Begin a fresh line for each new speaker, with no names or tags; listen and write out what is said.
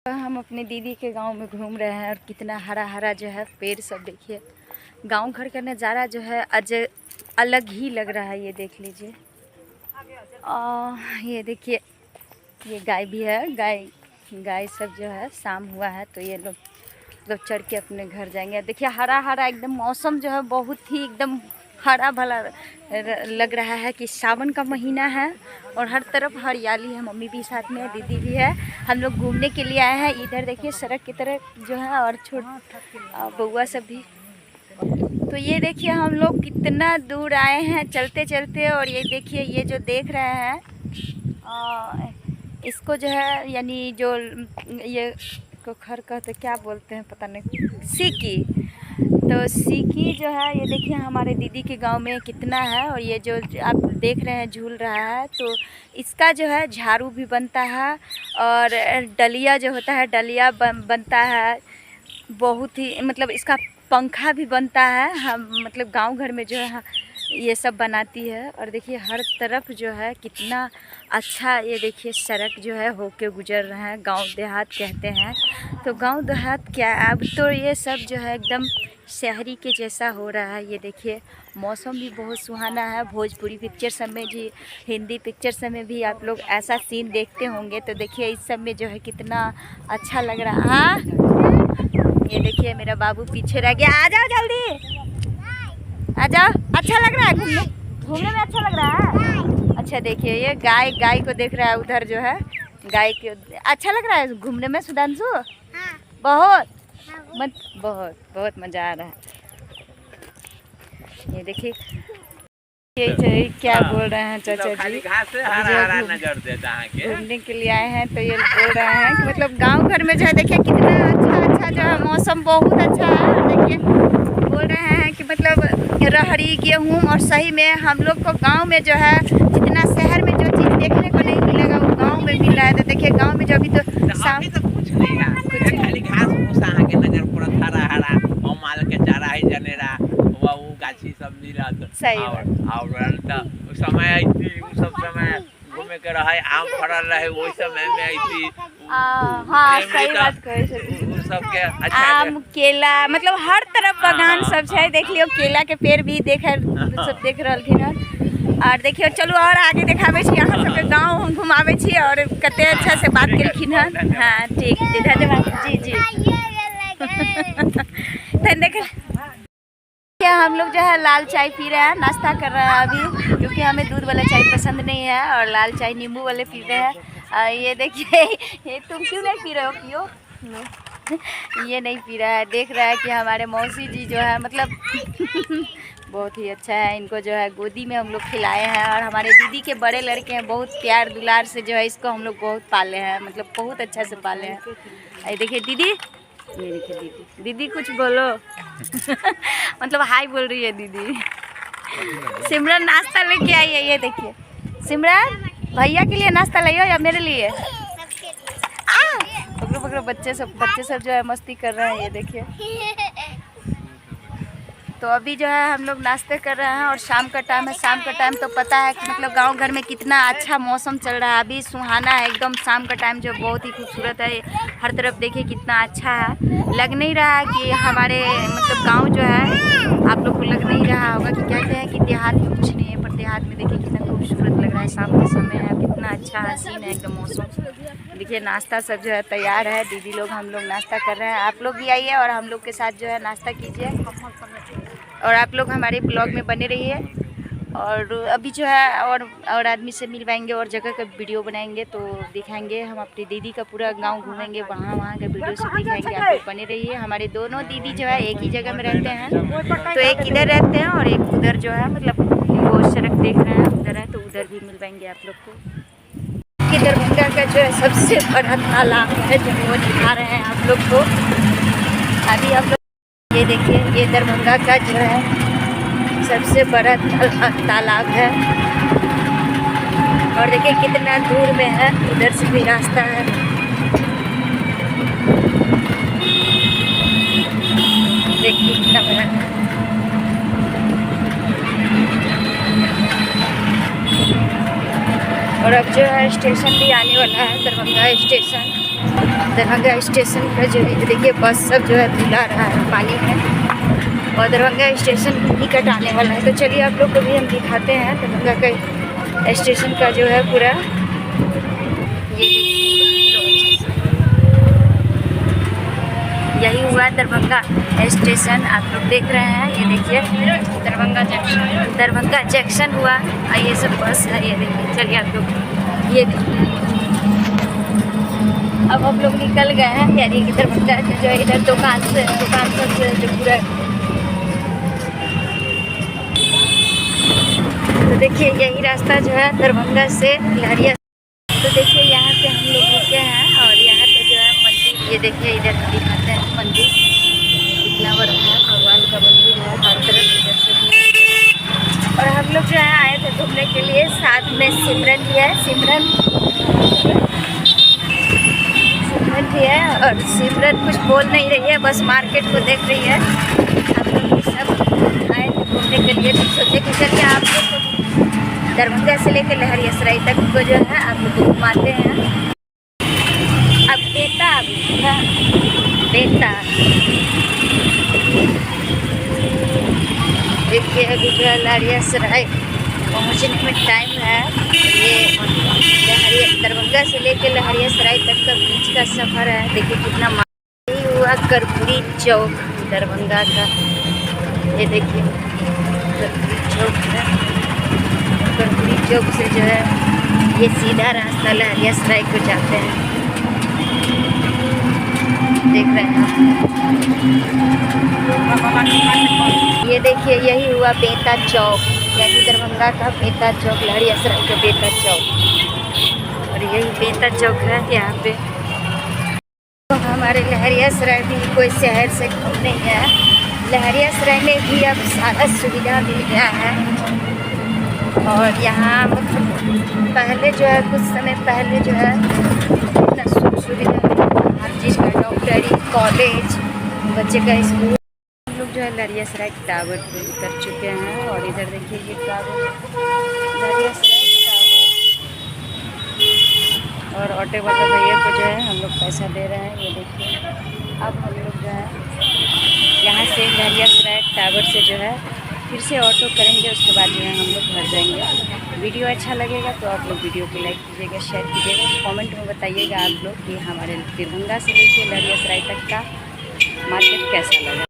हम अपने दीदी के गांव में घूम रहे हैं और कितना हरा हरा जो है पेड़ सब देखिए। गांव घर का नज़ारा जो है अलग ही लग रहा है। ये देख लीजिए। ये देखिए, ये गाय भी है। गाय सब जो है शाम हुआ है तो ये लोग चढ़ के अपने घर जाएंगे। देखिए हरा हरा एकदम मौसम जो है बहुत ही एकदम हरा भरा लग रहा है कि सावन का महीना है और हर तरफ हरियाली है। मम्मी भी साथ में है, दीदी भी है। हम लोग घूमने के लिए आए हैं। इधर देखिए सड़क की तरफ जो है और बउआ सब भी। तो ये देखिए हम लोग कितना दूर आए हैं चलते चलते। और ये देखिए ये जो देख रहे हैं इसको जो है यानी जो ये कोखर का तो क्या बोलते हैं पता नहीं, सीकी। तो सीकी जो है ये देखिए हमारे दीदी के गांव में कितना है। और ये जो आप देख रहे हैं झूल रहा है तो इसका जो है झाड़ू भी बनता है और डलिया जो होता है डलिया बनता है। बहुत ही मतलब इसका पंखा भी बनता है। हम मतलब गांव घर में जो है ये सब बनाती है। और देखिए हर तरफ जो है कितना अच्छा। ये देखिए सड़क जो है होके गुजर रहे हैं। गांव देहात कहते हैं तो गांव देहात क्या, अब तो ये सब जो है एकदम शहरी के जैसा हो रहा है। ये देखिए मौसम भी बहुत सुहाना है। भोजपुरी पिक्चर सब में भी, हिंदी पिक्चर सब में भी आप लोग ऐसा सीन देखते होंगे। तो देखिए इस सब में जो है कितना अच्छा लग रहा है। ये देखिए मेरा बाबू पीछे रह गया। आ जाओ जल्दी, आ जाओ। अच्छा लग रहा है घूमने में अच्छा लग रहा है। अच्छा देखिए ये गाय को देख रहा है उधर जो है। गाय के अच्छा लग रहा है घूमने में सुधांशु। बहुत बहुत मज़ा आ रहा है। ये देखिए ये क्या बोल रहे हैं चाचा जी, घूमने के लिए आए हैं तो ये बोल रहे हैं कि मतलब गांव घर में जो है देखिए कितना अच्छा जो है मौसम बहुत अच्छा है। देखिए बोल रहे हैं कि मतलब रहड़ी गेहूँ और सही में हम लोग को गांव में जो है जितना शहर में जो चीज़ देखने को नहीं मिलेगा वो गांव में मिल रहा है। तो देखिए गांव में जो अभी तो कुछ नहीं है,
खाली घास भूसा के नजर पूरा हरा हरा और माल के चारा ही जनेरा वो गाछी सब मिला।
सही
और उस समय आई थी उस सब समय घूमे के रहे आम फड़ल रहे वही समय में आई थी।
हाँ सही बात कहे
सब के
आम केला मतलब हर तरफ बागान सब है। देख लियो केला के पेड़ भी सब देख रहलखिन हन। और देखियो चलो और आगे देखाबे छी अहाँ सबके गांव हम घुमाबे छी और कते अच्छा से बात केलखिन हन। हाँ ठीक धन्यवाद जी जी। हम लोग जो है लाल चाय पी रहे हैं, नाश्ता कर रहे हैं अभी, क्योंकि हमें दूध वाला चाय पसंद नहीं है और लाल चाय नींबू वाले पी रहे हैं। ये देखिए ये तुम क्यों नहीं पी रहे हो, पियो। ये नहीं पी रहा है, देख रहा है कि हमारे मौसी जी जो है मतलब बहुत ही अच्छा है। इनको जो है गोदी में हम लोग खिलाए हैं और हमारे दीदी के बड़े लड़के हैं, बहुत प्यार दुलार से जो है इसको हम लोग बहुत पाले हैं, मतलब बहुत अच्छा से पाले हैं। ये देखिए दीदी, ये देखिए दीदी कुछ बोलो मतलब हाय बोल रही है दीदी। सिमरन नाश्ता लेके आई है। ये देखिए सिमरन भैया के लिए नाश्ता लाइयो या मेरे लिए? पकड़ो पकड़ो, बच्चे सब जो है मस्ती कर रहे हैं। ये देखिए तो अभी जो है हम लोग नाश्ते कर रहे हैं और शाम का टाइम है। शाम का टाइम तो पता है कि मतलब गांव घर में कितना अच्छा मौसम चल रहा है, अभी सुहाना है एकदम। शाम का टाइम जो बहुत ही खूबसूरत है, हर तरफ देखिए कितना अच्छा है। लग नहीं रहा है कि हमारे मतलब गांव जो है, आप लोग को लग नहीं रहा होगा कि कहते हैं कि देहात में कुछ नहीं है, पर देहात में देखिए कितना खूबसूरत लग रहा है। शाम का समय है, कितना अच्छा हसीन है एकदम मौसम। देखिए नाश्ता सब जो है तैयार है। दीदी लोग हम लोग नाश्ता कर रहे हैं। आप लोग भी आइए और हम लोग के साथ जो है नाश्ता कीजिए और आप लोग हमारे ब्लॉग में बने रहिए। और अभी जो है और आदमी से मिलवाएंगे और जगह का वीडियो बनाएंगे तो दिखाएंगे। हम अपनी दीदी का पूरा गांव घूमेंगे, वहाँ का वीडियो सब दिखाएंगे। आप लोग बने रहिए। हमारे दोनों दीदी जो है एक ही जगह में रहते हैं, तो एक इधर रहते हैं और एक उधर जो है मतलब वो सड़क देख रहे हैं उधर है, तो उधर भी मिलवाएंगे आप लोग को। दरभंगा का जो है सबसे बड़ा तालाब है जो वो दिखा रहे हैं आप लोग को अभी। आप लोग ये देखिए ये दरभंगा का जो है सबसे बड़ा तालाब है और देखिए कितना दूर में है, उधर से भी रास्ता है। देखिए कितना बड़ा है। और अब जो है स्टेशन भी आने वाला है, दरभंगा स्टेशन। दरभंगा स्टेशन का जो है देखिए बस सब जो है बुला रहा है पानी में, और दरभंगा स्टेशन टिकट आने वाला है। तो चलिए आप लोग को भी हम दिखाते हैं दरभंगा का स्टेशन का जो है पूरा। ये यही हुआ दरभंगा स्टेशन, आप लोग देख रहे हैं। ये देखिए दरभंगा जंक्शन हुआ, और ये सब बस है। ये देखिए, चलिए आप लोग ये अब हम लोग निकल गए हैं यानी कि दरभंगा जो है इधर दुकान सब से जो पूरा। तो देखिए यही रास्ता जो है दरभंगा से लहरिया। तो देखिए यहाँ पे हम लोग रुके हैं, और यहाँ पे जो है मंदिर, ये देखिए इधर दिखाते हैं मंदिर कितना बड़ा है, भगवान का मंदिर है हर तरफ इधर से भी। और हम लोग जो है आए थे घूमने के लिए, साथ में सिमरन भी है, सिमरन भी है। और सिमरन कुछ बोल नहीं रही है, बस मार्केट को देख रही है। हम लोग भी सब आए थे घूमने के लिए, तो सोचे कि चलिए आप लोग को दरभंगा से लेकर लहरियासराय तक को जो है आप लोग को घुमाते हैं। अब बेता देखिए अभी जो है लहरियासराय पहुँचने में टाइम है। ये दरभंगा से लेकर लहरियासराय तक का बीच का सफ़र है। देखिए कितना यही हुआ कर्पूरी चौक दरभंगा का। ये देखिए कर्पूरी चौक है, कर्पूरी चौक से जो है ये सीधा रास्ता लहरियासराय को जाते हैं, देख रहे हैं आप। ये देखिए यही हुआ बेता चौक, यानी दरभंगा का बेता चौक, लहरियासराय का बेता चौक। और यही बेता चौक है यहाँ पे। तो हमारे लहरियासराय भी कोई शहर से कम नहीं है। लहरियासराय में भी अब सारा सुविधा मिल गया है। और यहाँ मतलब पहले जो है कुछ समय पहले जो है इतना सुख सुविधा हर चीज़ का, डॉक्टरी, कॉलेज, बच्चे का स्कूल। हम लोग जो है लहरियासराय टावर पे उतर चुके हैं, और इधर देखिए ये टावर लहरियासराय टावर। और ऑटो वाला भैया को जो है हम लोग पैसा दे रहे हैं। ये देखिए अब हम लोग जो है यहाँ से लहरियासराय टावर से जो है फिर से ऑटो करेंगे, उसके बाद जो है हम लोग घर जाएंगे। वीडियो अच्छा लगेगा तो आप लोग वीडियो को लाइक कीजिएगा, शेयर कीजिएगा, कमेंट में बताइएगा आप लोग कि हमारे दरभंगा से लेकर लहरियासराय तक का मार्केट कैसा लगा।